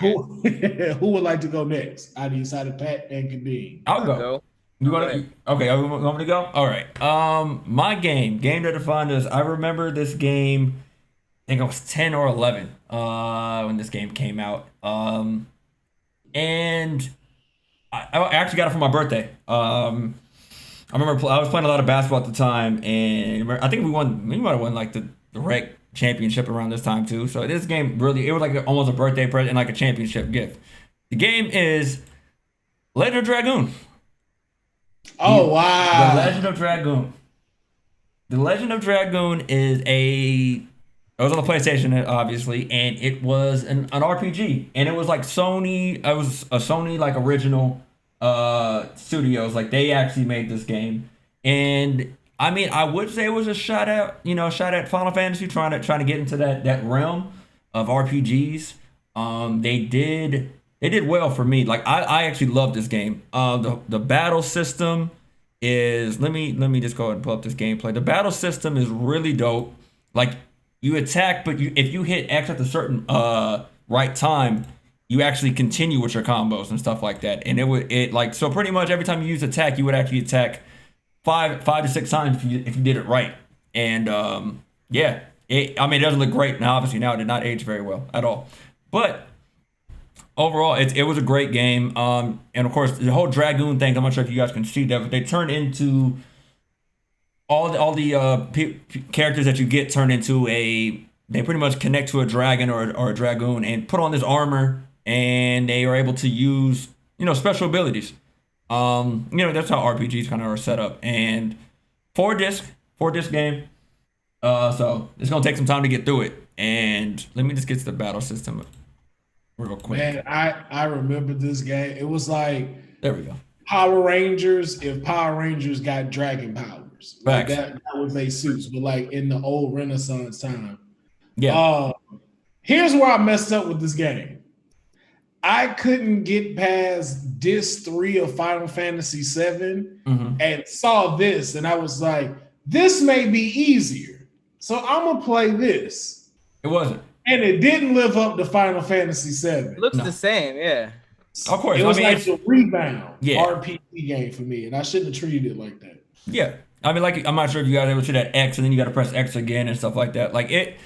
my game. Who would like to go next? I decided Pat and Khadeem. I'll I'll go. go. You Go want ahead. to? Okay, you want me to go? All right. My game that defined us. I remember this game. I think I was 10 or 11 when this game came out. And I actually got it for my birthday. I remember I was playing a lot of basketball at the time, and I think we won. We might have won like the rec championship around this time too. So this game really, it was like almost a birthday present and like a championship gift. The game is Legend of Dragoon. Oh The wow! Legend of Dragoon. The Legend of Dragoon is a. It was on the PlayStation, obviously, and it was an RPG, and it was like Sony. It was a Sony like original studios. Like they actually made this game, and I mean, I would say it was a shot at shot at Final Fantasy, trying to get into that realm of RPGs. They did well for me. Like I actually love this game. The battle system is let me just go ahead and pull up this gameplay. The battle system is really dope. Like you attack, but if you hit X at a certain right time, you actually continue with your combos and stuff like that. And it like so pretty much every time you use attack, you would actually attack five to six times if you did it right. And yeah, I mean it doesn't look great now. Obviously now it did not age very well at all, but overall, it was a great game. And of course, the whole Dragoon thing. I'm not sure if you guys can see that, but they turn into all the characters that you get turn into a. They pretty much connect to a dragon or a dragoon and put on this armor, and they are able to use special abilities. That's how RPGs kind of are set up. And four disc game. So it's gonna take some time to get through it. And let me just get to the battle system real quick. Man, I remember this game. It was like There we go. Power Rangers if Power Rangers got dragon powers. Like Facts. that was their suits, but like in the old Renaissance time. Yeah. Here's where I messed up with this game. I couldn't get past disc 3 of Final Fantasy 7 and saw this, and I was like, this may be easier. So I'm gonna play this. It wasn't. And it didn't live up to Final Fantasy 7. Looks No. the same, yeah. Of course. It was I mean, like the rebound Yeah. RPG game for me, and I shouldn't have treated it like that. yeah. I mean, like I'm not sure if you guys ever see that X and then you got to press X again and stuff like that. Like it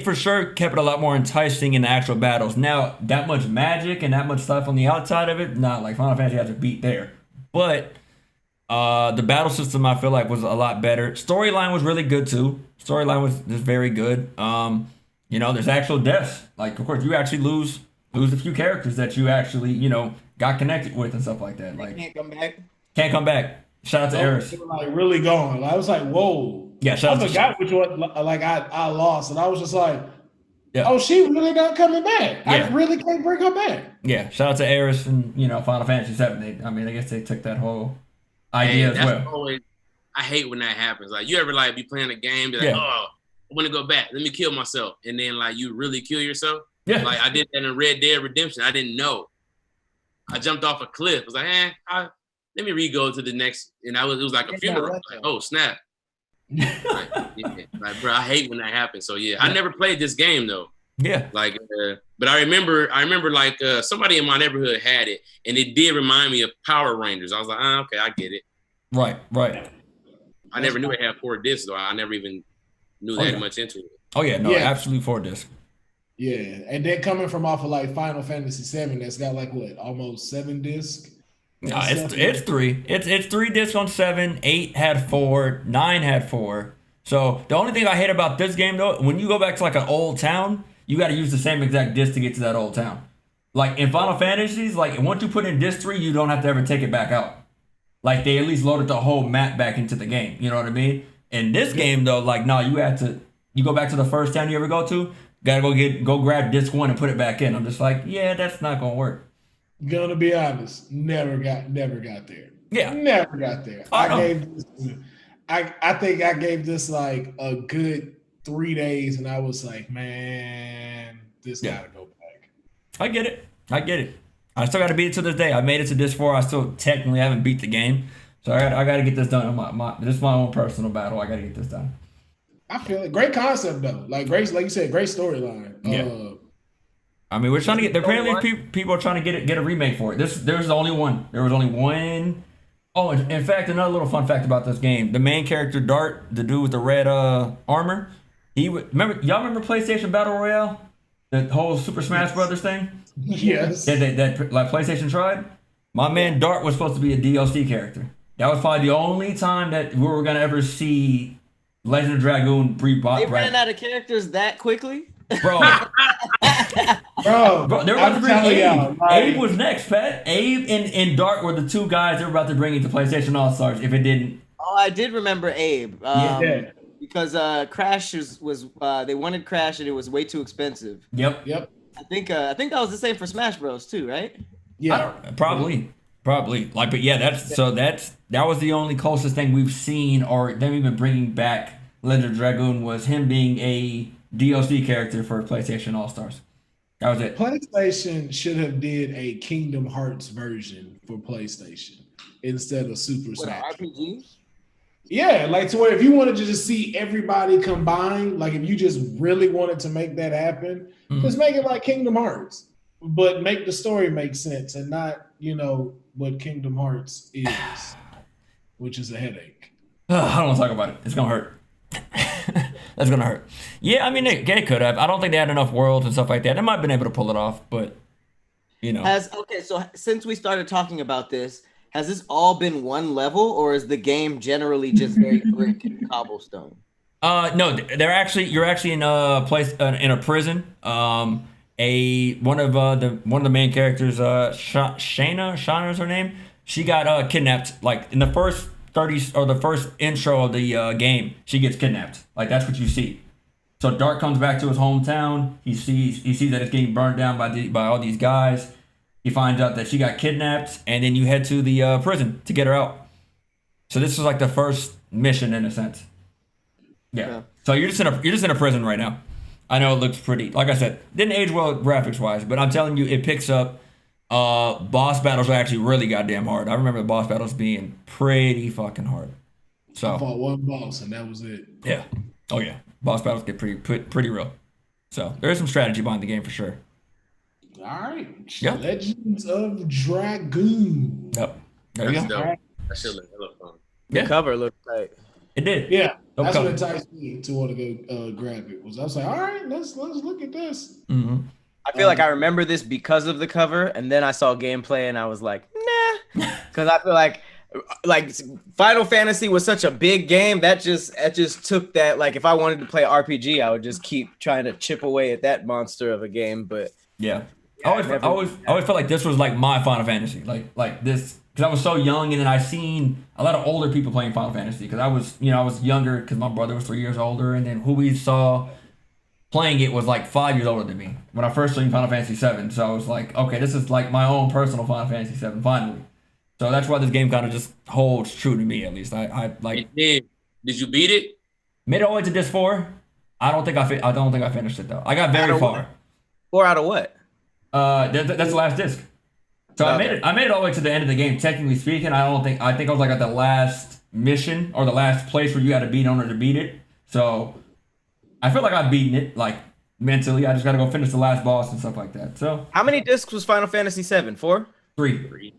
for sure kept it a lot more enticing in the actual battles. Now that much magic and that much stuff on the outside of it, not like Final Fantasy has a beat there. But the battle system I feel like was a lot better. Storyline was really good too. Storyline was just very good. There's actual deaths. Like of course you actually lose a few characters that you actually got connected with and stuff like that. Like Can't come back. can't come back. Shout out to Eris. They were like really gone. I was like, whoa. Yeah, shout I out to forgot which one like I lost, and I was just like, Yeah. oh, she really not coming back. I Yeah. really can't bring her back. Yeah, shout out to Eris and Final Fantasy VII. I mean, I guess they took that whole idea as that's well. always, I hate when that happens. Like you ever like be playing a game, be like, Yeah. oh, I want to go back. Let me kill myself, and then like you really kill yourself. Yeah. Like I did that in Red Dead Redemption. I didn't know. I jumped off a cliff. I was like, let me re-go to the next, and it was like a funeral. Like, oh snap! Like, bro, I hate when that happens. So yeah, I never played this game though. Yeah. Like, but I remember like somebody in my neighborhood had it, and it did remind me of Power Rangers. I was like, okay, I get it. Right. I never knew it had 4 discs though. I never even knew that much into it. Oh yeah, no, Yeah. absolute 4 disc. Yeah, and then coming from off of like Final Fantasy 7, that's got like what, almost 7 discs. No, it's 3. It's 3 discs on 7. 8 had 4. 9 had 4. So the only thing I hate about this game though, when you go back to like an old town, you got to use the same exact disc to get to that old town. Like in Final Fantasies, like once you put in disc 3, you don't have to ever take it back out. Like they at least loaded the whole map back into the game. You know what I mean? In this game though, like no, you go back to the first town you ever go to, gotta go grab disc 1 and put it back in. I'm just like, yeah, that's not gonna work. Gonna be honest, never got there. Yeah. Never got there. I think I gave this like a good 3 days, and I was like, man, this gotta go back. I get it. I still got to beat it to this day. I made it to disc 4. I still technically haven't beat the game, so I got to get this done. This is my own personal battle. I got to get this done. I feel it. Great concept though. Like you said, great storyline. Yeah. I mean, we're trying to get. Apparently, people are trying to get a remake for it. There's only one. There was only one. Oh, in fact, another little fun fact about this game: the main character Dart, the dude with the red armor, y'all remember PlayStation Battle Royale, the whole Super Smash Brothers thing? Yes. That like PlayStation tried. My man Dart was supposed to be a DLC character. That was probably the only time that we were gonna ever see Legend of Dragoon rebought. They ran out of characters that quickly, bro. Bro, they were about to bring Abe. Like, Abe was next, Pat. Abe and Dart were the two guys they were about to bring into PlayStation All Stars. If it didn't, oh, I did remember Abe. Yeah. Because Crash was they wanted Crash and it was way too expensive. Yep. I think that was the same for Smash Bros too, right? Yeah. Probably. Like, but yeah, that was the only closest thing we've seen, or them even bringing back Legend of Dragoon, was him being a DLC character for PlayStation All Stars. That was it. PlayStation should have did a Kingdom Hearts version for PlayStation instead of Super Smash. RPGs? Yeah, like to where if you wanted to just see everybody combined, like if you just really wanted to make that happen, just make it like Kingdom Hearts, but make the story make sense and not, what Kingdom Hearts is, which is a headache. I don't want to talk about it. It's gonna hurt. That's gonna hurt. Yeah, I mean they could have. I don't think they had enough worlds and stuff like that. They might have been able to pull it off, but So since we started talking about this, has this all been one level, or is the game generally just very brick and cobblestone? No, you're actually in a place in a prison. One of the main characters, Shana is her name. She got kidnapped. Like in the first 30 or the first intro of the game, she gets kidnapped. Like that's what you see. So Dart comes back to his hometown. He sees that it's getting burned down by all these guys. He finds out that she got kidnapped, and then you head to the prison to get her out. So this was like the first mission in a sense. Yeah. So you're just in a prison right now. I know it looks pretty. Like I said, didn't age well graphics wise, but I'm telling you, it picks up. Boss battles are actually really goddamn hard. I remember the boss battles being pretty fucking hard. So I fought one boss and that was it. Yeah. Oh yeah. Boss battles get pretty real. So there is some strategy behind the game for sure. All right. Yep. Legends of Dragoon. Yep. There you go. That shit look fun. The cover looked tight. It did. Yeah. Dope That's cover. what enticed me to want to go grab it. I was like, all right, let's look at this. Mm-hmm. I feel like I remember this because of the cover, and then I saw gameplay, and I was like, nah, because I feel like Final Fantasy was such a big game that just took that. Like, if I wanted to play RPG, I would just keep trying to chip away at that monster of a game. But yeah, I always felt like this was like my Final Fantasy, like this, because I was so young, and then I seen a lot of older people playing Final Fantasy because I was younger because my brother was 3 years older, and then who we saw playing it was like 5 years older than me when I first seen Final Fantasy 7. So I was like, okay, this is like my own personal Final Fantasy 7 finally. So that's why this game kind of just holds true to me, at least. I like. Did you beat it? Made it all the way to disc 4. I don't think I finished it though. I got very far. 4 out of what? That's the last disc. So Okay. I made it all the way to the end of the game. Technically speaking, I think I was like at the last mission or the last place where you had to beat in order to beat it. So I feel like I've beaten it, like mentally. I just gotta go finish the last boss and stuff like that. So How many discs was Final Fantasy 7? 4? 3.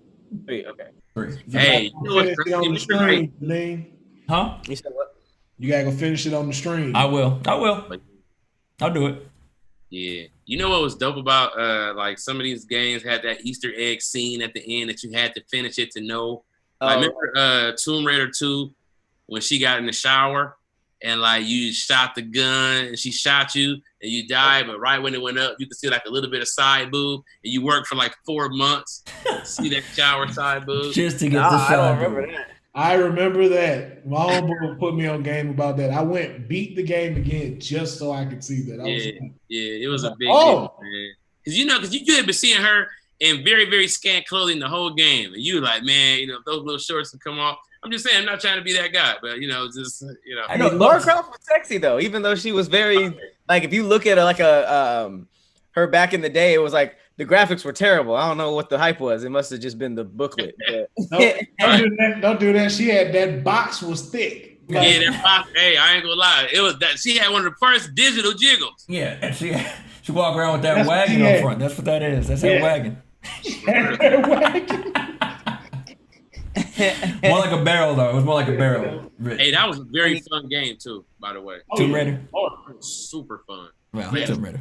3. Okay. 3. Hey, you know what's Finish it on the stream, Lee. Huh? You said what? You gotta go finish it on the stream. I will. I'll do it. Yeah. You know what was dope about like some of these games had that Easter egg scene at the end that you had to finish it to know. I remember Tomb Raider 2 when she got in the shower and like you shot the gun and she shot you and you died, but right when it went up, you could see like a little bit of side boob and you worked for like 4 months to see that shower side boob. Just to get the side. I don't remember that. I remember that. My homeboy put me on game about that. I went beat the game again just so I could see that. It was a big deal, man. Because you had been seeing her in very, very scant clothing the whole game. And you like, man, if those little shorts can come off. I'm just saying, I'm not trying to be that guy, but I know Lara Croft was sexy though, even though she was very like if you look at her like her back in the day, it was like the graphics were terrible. I don't know what the hype was. It must have just been the booklet. But. Don't do that. She had that box was thick. Yeah, that box. Hey, I ain't gonna lie. It was that she had one of the first digital jiggles. Yeah, and she She walk around with that That's what wagon she up had. front. That's what that is. That's that wagon. More like a barrel, though. It was more like a barrel. Hey, that was a very fun game too, by the way. Tomb Raider. Super fun. Well, Yeah. Tomb Raider.